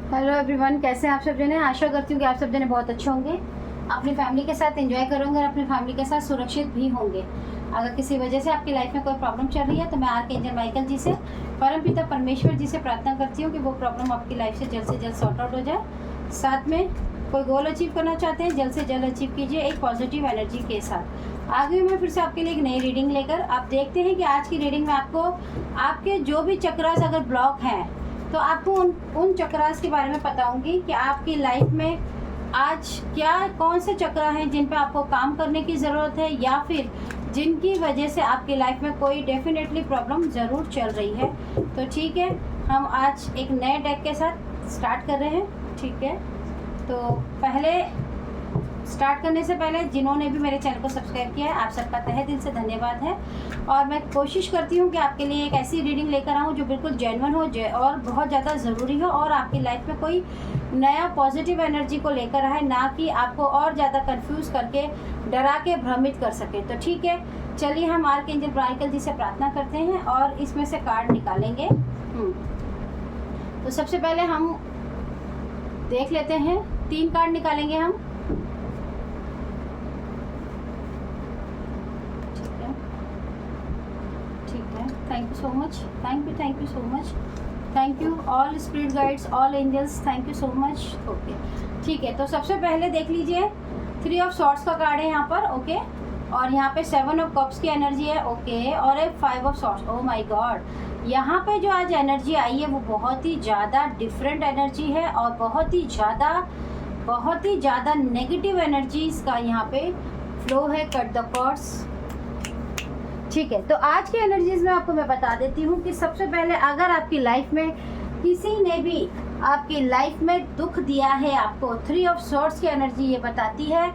Hello everyone, कैसे हैं आप सब जने। आशा करती हूँ कि आप सब जने बहुत अच्छे होंगे, अपनी फैमिली के साथ एंजॉय करेंगे और अपनी फैमिली के साथ सुरक्षित भी होंगे। अगर किसी वजह से आपकी लाइफ में कोई प्रॉब्लम चल रही है तो मैं आर्कएंजल माइकल जी से, परमपिता परमेश्वर जी से प्रार्थना करती हूँ कि वो प्रॉब्लम आपकी लाइफ से जल्द सॉर्ट आउट हो जाए। साथ में कोई गोल अचीव करना चाहते हैं, जल्द से जल्द अचीव कीजिए एक पॉजिटिव एनर्जी के साथ। आगे मैं फिर से आपके लिए एक नई रीडिंग लेकर आप देखते हैं कि आज की रीडिंग में आपको आपके जो भी चक्रास अगर ब्लॉक हैं तो आपको उन चक्रास के बारे में बताऊंगी कि आपकी लाइफ में आज क्या कौन से चक्र हैं जिन पे आपको काम करने की ज़रूरत है, या फिर जिनकी वजह से आपकी लाइफ में कोई डेफिनेटली प्रॉब्लम ज़रूर चल रही है। तो ठीक है, हम आज एक नए डेक के साथ स्टार्ट कर रहे हैं। ठीक है, तो पहले स्टार्ट करने से पहले जिन्होंने भी मेरे चैनल को सब्सक्राइब किया है, आप सबका तहे दिल से धन्यवाद है। और मैं कोशिश करती हूँ कि आपके लिए एक ऐसी रीडिंग लेकर आऊँ जो बिल्कुल जेन्युइन हो और बहुत ज़्यादा ज़रूरी हो और आपकी लाइफ में कोई नया पॉजिटिव एनर्जी को लेकर आए, ना कि आपको और ज़्यादा कंफ्यूज करके डरा के भ्रमित कर सके। तो ठीक है, चलिए हम आर्कएंजल माइकल जी से प्रार्थना करते हैं और इसमें से कार्ड निकालेंगे। तो सबसे पहले हम देख लेते हैं, 3 कार्ड निकालेंगे हम। Thank you so much, thank you so much, thank you all spirit guides, all angels, thank you so much. Okay, ठीक है, तो सबसे पहले देख लीजिए 3 ऑफ सॉर्ड्स का कार्ड है यहाँ पर। ओके, और यहाँ पे 7 ऑफ कप्स की एनर्जी है। ओके, और एक 5 of swords. Oh my God, यहाँ पे जो आज एनर्जी आई है वो बहुत ही ज़्यादा डिफरेंट एनर्जी है और बहुत ही ज़्यादा नेगेटिव एनर्जीज का यहाँ पे फ्लो है। Cut the cords. ठीक है, तो आज की एनर्जीज में आपको मैं बता देती हूँ कि सबसे पहले अगर आपकी लाइफ में किसी ने भी आपकी लाइफ में दुख दिया है आपको, 3 ऑफ सॉर्ड्स की एनर्जी ये बताती है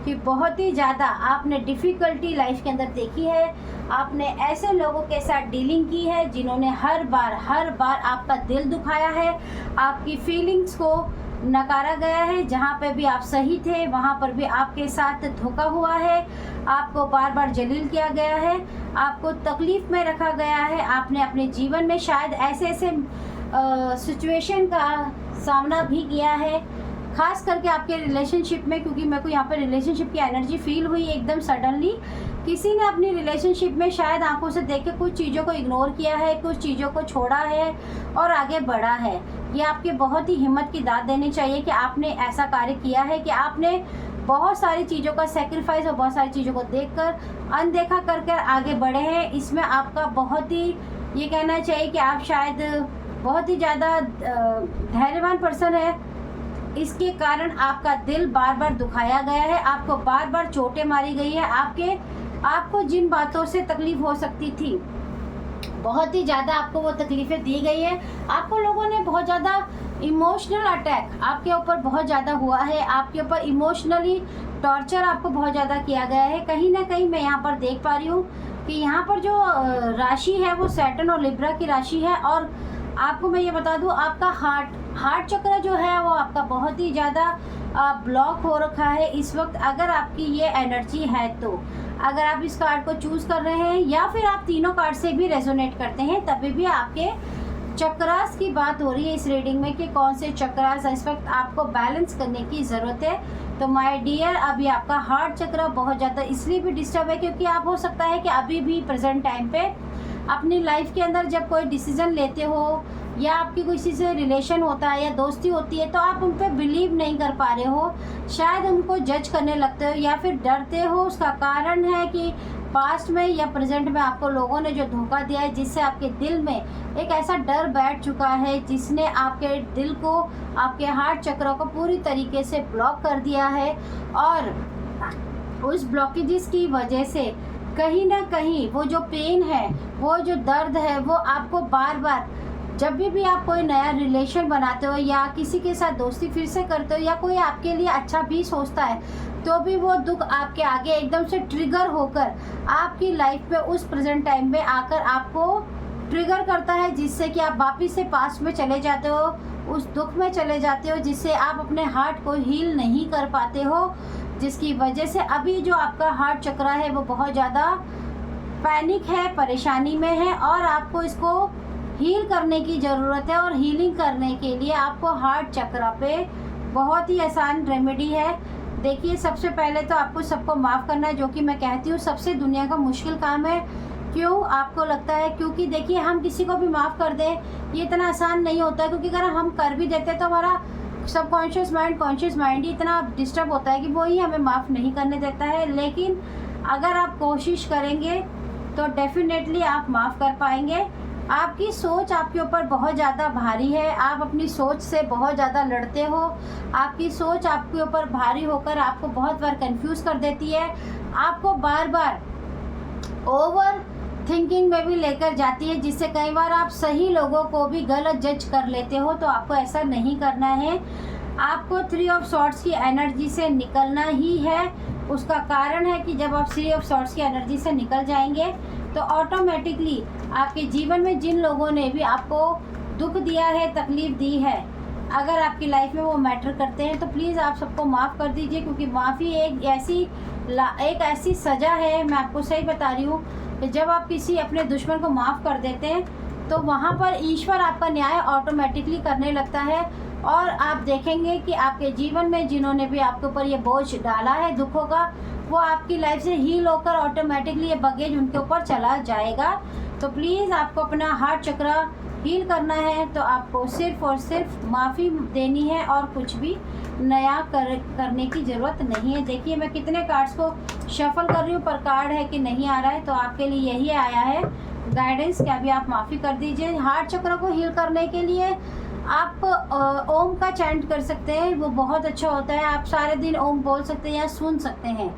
कि बहुत ही ज़्यादा आपने डिफ़िकल्टी लाइफ के अंदर देखी है। आपने ऐसे लोगों के साथ डीलिंग की है जिन्होंने हर बार आपका दिल दुखाया है, आपकी फीलिंग्स को नकारा गया है। जहाँ पे भी आप सही थे वहाँ पर भी आपके साथ धोखा हुआ है, आपको बार बार जलील किया गया है, आपको तकलीफ़ में रखा गया है। आपने अपने जीवन में शायद ऐसे सिचुएशन का सामना भी किया है, खास करके आपके रिलेशनशिप में, क्योंकि मेरे को यहाँ पर रिलेशनशिप की एनर्जी फील हुई एकदम सडनली। किसी ने अपनी रिलेशनशिप में शायद आंखों से देख के कुछ चीज़ों को इग्नोर किया है, कुछ चीज़ों को छोड़ा है और आगे बढ़ा है। ये आपके बहुत ही हिम्मत की दाद देनी चाहिए कि आपने ऐसा कार्य किया है कि आपने बहुत सारी चीज़ों का सेक्रीफाइस और बहुत सारी चीज़ों को देखकर अनदेखा कर आगे बढ़े हैं। इसमें आपका बहुत ही ये कहना चाहिए कि आप शायद बहुत ही ज़्यादा धैर्यवान पर्सन है। इसके कारण आपका दिल बार बार दुखाया गया है, आपको बार बार चोटें मारी गई है। आपको जिन बातों से तकलीफ हो सकती थी बहुत ही ज़्यादा आपको वो तकलीफ़ें दी गई है। आपको लोगों ने बहुत ज़्यादा इमोशनल अटैक आपके ऊपर बहुत ज़्यादा हुआ है, आपके ऊपर इमोशनली टॉर्चर आपको बहुत ज़्यादा किया गया है। कहीं ना कहीं मैं यहाँ पर देख पा रही हूँ कि यहाँ पर जो राशि है वो सैटर्न और लिब्रा की राशि है। और आपको मैं ये बता दूँ, आपका हार्ट चक्र जो है वो आपका बहुत ही ज़्यादा ब्लॉक हो रखा है इस वक्त। अगर आपकी ये एनर्जी है तो अगर आप इस कार्ड को चूज़ कर रहे हैं या फिर आप तीनों कार्ड से भी रेजोनेट करते हैं, तभी भी आपके चक्रास की बात हो रही है इस रीडिंग में कि कौन से चक्रास इस वक्त आपको बैलेंस करने की ज़रूरत है। तो माय डियर, अभी आपका हार्ट चक्र बहुत ज़्यादा इसलिए भी डिस्टर्ब है क्योंकि आप हो सकता है कि अभी भी प्रेजेंट टाइम पे अपनी लाइफ के अंदर जब कोई डिसीज़न लेते हो या आपकी किसी से रिलेशन होता है या दोस्ती होती है तो आप उन पर बिलीव नहीं कर पा रहे हो, शायद उनको जज करने लगते हो या फिर डरते हो। उसका कारण है कि पास्ट में या प्रेजेंट में आपको लोगों ने जो धोखा दिया है, जिससे आपके दिल में एक ऐसा डर बैठ चुका है जिसने आपके दिल को, आपके हार्ट चक्र को पूरी तरीके से ब्लॉक कर दिया है। और उस ब्लॉकेजेस की वजह से कहीं ना कहीं वो जो पेन है, वो जो दर्द है, वो आपको बार बार जब भी आप कोई नया रिलेशन बनाते हो या किसी के साथ दोस्ती फिर से करते हो या कोई आपके लिए अच्छा भी सोचता है, तो भी वो दुख आपके आगे एकदम से ट्रिगर होकर आपकी लाइफ में उस प्रेजेंट टाइम में आकर आपको ट्रिगर करता है, जिससे कि आप वापिस से पास्ट में चले जाते हो, उस दुख में चले जाते हो, जिससे आप अपने हार्ट को हील नहीं कर पाते हो, जिसकी वजह से अभी जो आपका हार्ट चक्र है वो बहुत ज़्यादा पैनिक है, परेशानी में है और आपको इसको हील करने की ज़रूरत है। और हीलिंग करने के लिए आपको हार्ट चक्र पे बहुत ही आसान रेमेडी है। देखिए, सबसे पहले तो आपको सबको माफ़ करना है, जो कि मैं कहती हूँ सबसे दुनिया का मुश्किल काम है। क्यों आपको लगता है? क्योंकि देखिए, हम किसी को भी माफ़ कर दें ये इतना आसान नहीं होता है, क्योंकि अगर हम कर भी देते तो हमारा सबकॉन्शियस माइंड कॉन्शियस माइंड ही इतना डिस्टर्ब होता है कि वो ही हमें माफ़ नहीं करने देता है। लेकिन अगर आप कोशिश करेंगे तो डेफिनेटली आप माफ़ कर पाएंगे। आपकी सोच आपके ऊपर बहुत ज़्यादा भारी है, आप अपनी सोच से बहुत ज़्यादा लड़ते हो। आपकी सोच आपके ऊपर भारी होकर आपको बहुत बार कंफ्यूज कर देती है, आपको बार बार ओवर थिंकिंग में भी लेकर जाती है, जिससे कई बार आप सही लोगों को भी गलत जज कर लेते हो। तो आपको ऐसा नहीं करना है। आपको 3 ऑफ सॉर्ड्स की एनर्जी से निकलना ही है। उसका कारण है कि जब आप 3 ऑफ सॉर्ड्स की एनर्जी से निकल जाएंगे तो ऑटोमेटिकली आपके जीवन में जिन लोगों ने भी आपको दुख दिया है, तकलीफ़ दी है, अगर आपकी लाइफ में वो मैटर करते हैं तो प्लीज़ आप सबको माफ़ कर दीजिए। क्योंकि माफ़ी एक ऐसी सज़ा है, मैं आपको सही बता रही हूँ, कि जब आप किसी अपने दुश्मन को माफ़ कर देते हैं तो वहाँ पर ईश्वर आपका न्याय ऑटोमेटिकली करने लगता है। और आप देखेंगे कि आपके जीवन में जिन्होंने भी आपके ऊपर ये बोझ डाला है दुखों का, वो आपकी लाइफ से हील होकर ऑटोमेटिकली ये बगेज उनके ऊपर चला जाएगा। तो प्लीज़ आपको अपना हार्ट चक्र हील करना है तो आपको सिर्फ़ और सिर्फ माफ़ी देनी है और कुछ भी नया करने की ज़रूरत नहीं है। देखिए, मैं कितने कार्ड्स को शफल कर रही हूँ, पर कार्ड है कि नहीं आ रहा है, तो आपके लिए यही आया है गाइडेंस कि अभी आप माफ़ी कर दीजिए। हार्ट चक्र को हील करने के लिए आप ओम का चैंट कर सकते हैं, वो बहुत अच्छा होता है। आप सारे दिन ओम बोल सकते हैं या सुन सकते हैं।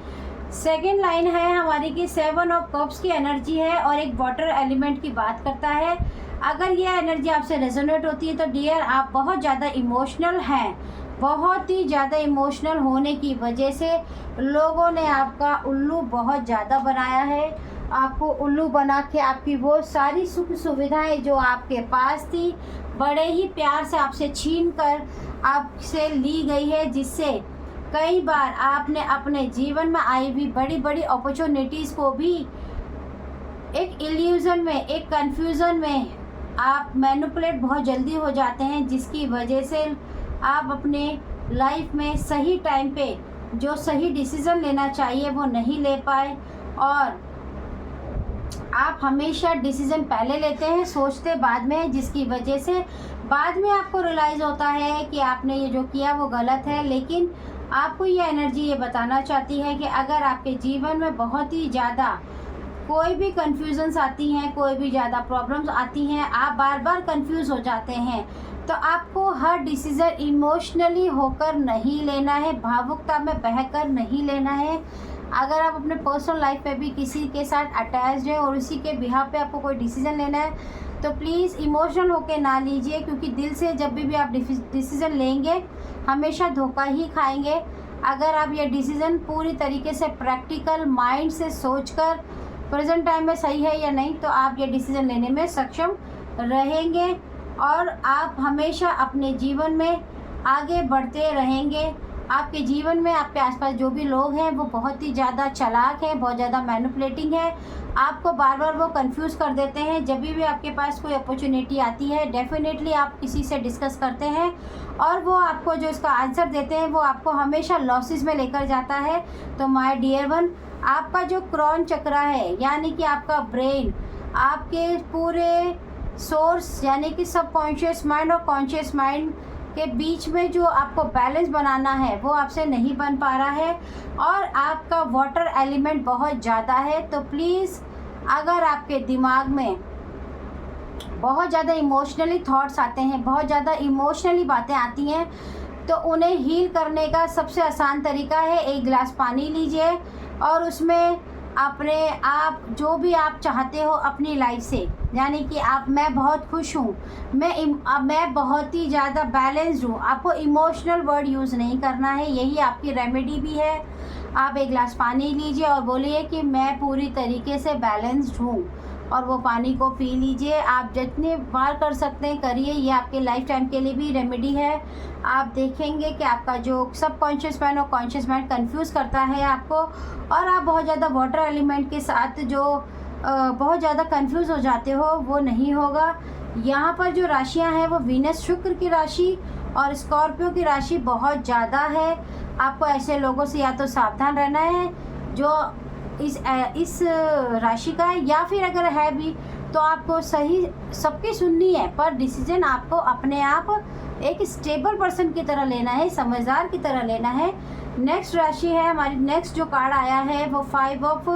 सेकेंड लाइन है हमारी कि 7 ऑफ कप्स की एनर्जी है और एक वाटर एलिमेंट की बात करता है। अगर ये एनर्जी आपसे रेजोनेट होती है तो डियर, आप बहुत ज़्यादा इमोशनल हैं। बहुत ही ज़्यादा इमोशनल होने की वजह से लोगों ने आपका उल्लू बहुत ज़्यादा बनाया है। आपको उल्लू बना के आपकी वो सारी सुख सुविधाएं जो आपके पास थी, बड़े ही प्यार से आपसे छीन कर आपसे ली गई है, जिससे कई बार आपने अपने जीवन में आई हुई बड़ी बड़ी अपॉर्चुनिटीज़ को भी एक इल्यूज़न में, एक कन्फ्यूज़न में आप मैनिपुलेट बहुत जल्दी हो जाते हैं, जिसकी वजह से आप अपने लाइफ में सही टाइम पे जो सही डिसीज़न लेना चाहिए वो नहीं ले पाए। और आप हमेशा डिसीज़न पहले लेते हैं, सोचते बाद में, जिसकी वजह से बाद में आपको रियलाइज़ होता है कि आपने ये जो किया वो गलत है। लेकिन आपको ये एनर्जी ये बताना चाहती है कि अगर आपके जीवन में बहुत ही ज़्यादा कोई भी कन्फ्यूजन्स आती हैं, कोई भी ज़्यादा प्रॉब्लम्स आती हैं, आप बार बार कंफ्यूज हो जाते हैं, तो आपको हर डिसीज़न इमोशनली होकर नहीं लेना है, भावुकता में बहकर नहीं लेना है। अगर आप अपने पर्सनल लाइफ में भी किसी के साथ अटैच्ड हैं और उसी के बिहाफ पे आपको कोई डिसीज़न लेना है तो प्लीज़ इमोशनल होकर ना लीजिए, क्योंकि दिल से जब भी आप डिसीज़न लेंगे हमेशा धोखा ही खाएंगे। अगर आप ये डिसीज़न पूरी तरीके से प्रैक्टिकल माइंड से सोचकर प्रेजेंट टाइम में सही है या नहीं, तो आप ये डिसीज़न लेने में सक्षम रहेंगे और आप हमेशा अपने जीवन में आगे बढ़ते रहेंगे। आपके जीवन में आपके आसपास जो भी लोग हैं वो बहुत ही ज़्यादा चालाक हैं, बहुत ज़्यादा मैनिपुलेटिंग है, आपको बार बार वो कंफ्यूज कर देते हैं। जब भी आपके पास कोई अपॉर्चुनिटी आती है डेफिनेटली आप किसी से डिस्कस करते हैं और वो आपको जो इसका आंसर देते हैं वो आपको हमेशा लॉसेस में लेकर जाता है। तो माय डियर वन, आपका जो क्रॉन चक्र है यानी कि आपका ब्रेन, आपके पूरे सोर्स यानी कि सबकॉन्शियस माइंड और कॉन्शियस माइंड के बीच में जो आपको बैलेंस बनाना है वो आपसे नहीं बन पा रहा है और आपका वाटर एलिमेंट बहुत ज़्यादा है। तो प्लीज़ अगर आपके दिमाग में बहुत ज़्यादा इमोशनली थॉट्स आते हैं, बहुत ज़्यादा इमोशनली बातें आती हैं, तो उन्हें हील करने का सबसे आसान तरीका है एक गिलास पानी लीजिए और उसमें अपने आप जो भी आप चाहते हो अपनी लाइफ से, यानी कि मैं बहुत खुश हूँ, मैं बहुत ही ज़्यादा बैलेंस्ड हूँ, आपको इमोशनल वर्ड यूज़ नहीं करना है, यही आपकी रेमेडी भी है। आप एक गिलास पानी लीजिए और बोलिए कि मैं पूरी तरीके से बैलेंस्ड हूँ और वो पानी को पी लीजिए। आप जितने बार कर सकते हैं करिए, ये आपके लाइफ टाइम के लिए भी रेमेडी है। आप देखेंगे कि आपका जो सबकॉन्शियस माइंड और कॉन्शियस माइंड कंफ्यूज करता है आपको और आप बहुत ज़्यादा वाटर एलिमेंट के साथ जो बहुत ज़्यादा कंफ्यूज हो जाते हो वो नहीं होगा। यहाँ पर जो राशियाँ हैं वो वीनस शुक्र की राशि और स्कॉर्पियो की राशि बहुत ज़्यादा है। आपको ऐसे लोगों से या तो सावधान रहना है जो इस राशि का है, या फिर अगर है भी तो आपको सही सबकी सुननी है, पर डिसीजन आपको अपने आप एक स्टेबल पर्सन की तरह लेना है, समझदार की तरह लेना है। नेक्स्ट राशि है हमारी, नेक्स्ट जो कार्ड आया है वो 5 ऑफ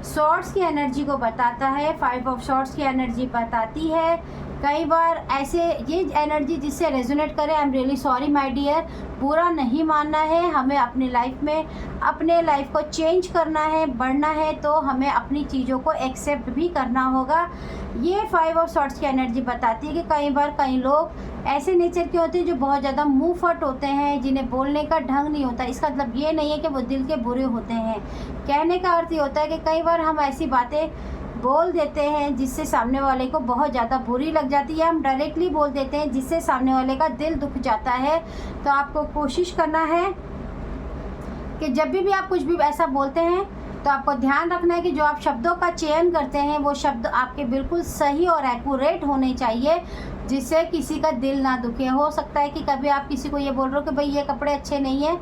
सॉर्ड्स की एनर्जी को बताता है। 5 ऑफ सॉर्ड्स की एनर्जी बताती है कई बार ऐसे ये एनर्जी जिससे रेजोनेट करे, I am really sorry my dear, बुरा नहीं मानना है। हमें अपनी लाइफ में अपने लाइफ को चेंज करना है, बढ़ना है, तो हमें अपनी चीज़ों को एक्सेप्ट भी करना होगा। ये 5 ऑफ सॉर्ड्स की एनर्जी बताती है कि कई बार कई लोग ऐसे नेचर के होते हैं जो बहुत ज़्यादा मुँह फट होते हैं, जिन्हें बोलने का ढंग नहीं होता। इसका मतलब ये नहीं है कि वो दिल के बुरे होते हैं। कहने का अर्थ ये होता है कि कई बार हम ऐसी बातें बोल देते हैं जिससे सामने वाले को बहुत ज़्यादा बुरी लग जाती है। हम डायरेक्टली बोल देते हैं जिससे सामने वाले का दिल दुख जाता है। तो आपको कोशिश करना है कि जब भी आप कुछ भी ऐसा बोलते हैं तो आपको ध्यान रखना है कि जो आप शब्दों का चयन करते हैं वो शब्द आपके बिल्कुल सही और एक्यूरेट होने चाहिए, जिससे किसी का दिल ना दुखे। हो सकता है कि कभी आप किसी को ये बोल रहे हो कि भाई ये कपड़े अच्छे नहीं है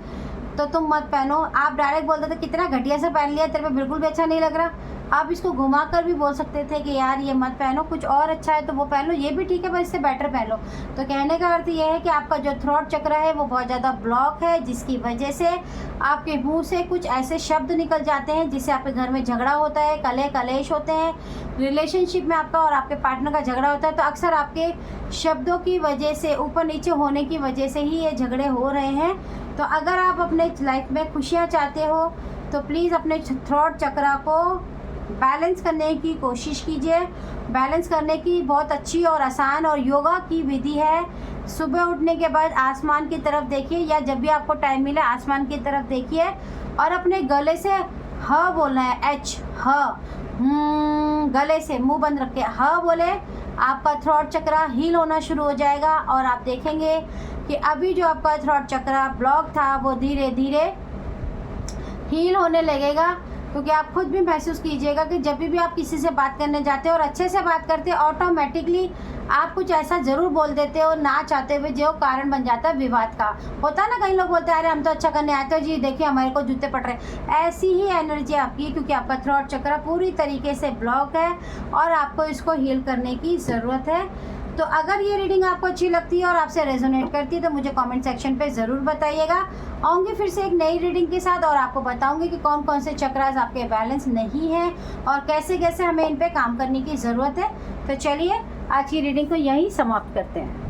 तो तुम मत पहनो, आप डायरेक्ट बोल देते कितना घटिया से पहन लिया, तेरे पे बिल्कुल भी अच्छा नहीं लग रहा। आप इसको घुमा कर भी बोल सकते थे कि यार ये मत पहनो, कुछ और अच्छा है तो वो पहन लो, ये भी ठीक है पर इससे बेटर पहन लो। तो कहने का अर्थ ये है कि आपका जो थ्रोट चक्र है वो बहुत ज़्यादा ब्लॉक है, जिसकी वजह से आपके मुंह से कुछ ऐसे शब्द निकल जाते हैं जिससे आपके घर में झगड़ा होता है, कलेश होते हैं, रिलेशनशिप में आपका और आपके पार्टनर का झगड़ा होता है। तो अक्सर आपके शब्दों की वजह से, ऊपर नीचे होने की वजह से ही ये झगड़े हो रहे हैं। तो अगर आप अपने लाइफ में खुशियाँ चाहते हो तो प्लीज़ अपने थ्रोट चक्र को बैलेंस करने की कोशिश कीजिए। बैलेंस करने की बहुत अच्छी और आसान और योगा की विधि है। सुबह उठने के बाद आसमान की तरफ देखिए, या जब भी आपको टाइम मिले आसमान की तरफ देखिए और अपने गले से ह बोलना है, एच ह, गले से मुंह बंद रख के ह बोले, आपका थ्रोट चक्र हील होना शुरू हो जाएगा। और आप देखेंगे कि अभी जो आपका थ्रोट चक्र ब्लॉक था वो धीरे धीरे हील होने लगेगा। क्योंकि आप खुद भी महसूस कीजिएगा कि जब भी आप किसी से बात करने जाते हो और अच्छे से बात करते हो, ऑटोमेटिकली आप कुछ ऐसा ज़रूर बोल देते हो ना चाहते हुए, जो कारण बन जाता है विवाद का। होता है ना, कई लोग बोलते हैं अरे हम तो अच्छा करने आते हो जी, देखिए हमारे को जूते पड़ रहे। ऐसी ही एनर्जी आपकी है क्योंकि आपका थ्रोट चक्र पूरी तरीके से ब्लॉक है और आपको इसको हील करने की ज़रूरत है। तो अगर ये रीडिंग आपको अच्छी लगती है और आपसे रेजोनेट करती है तो मुझे कमेंट सेक्शन पे ज़रूर बताइएगा। आऊँगी फिर से एक नई रीडिंग के साथ और आपको बताऊँगी कि कौन कौन से चक्रास आपके बैलेंस नहीं हैं और कैसे कैसे हमें इन पे काम करने की ज़रूरत है। तो चलिए आज की रीडिंग को यहीं समाप्त करते हैं।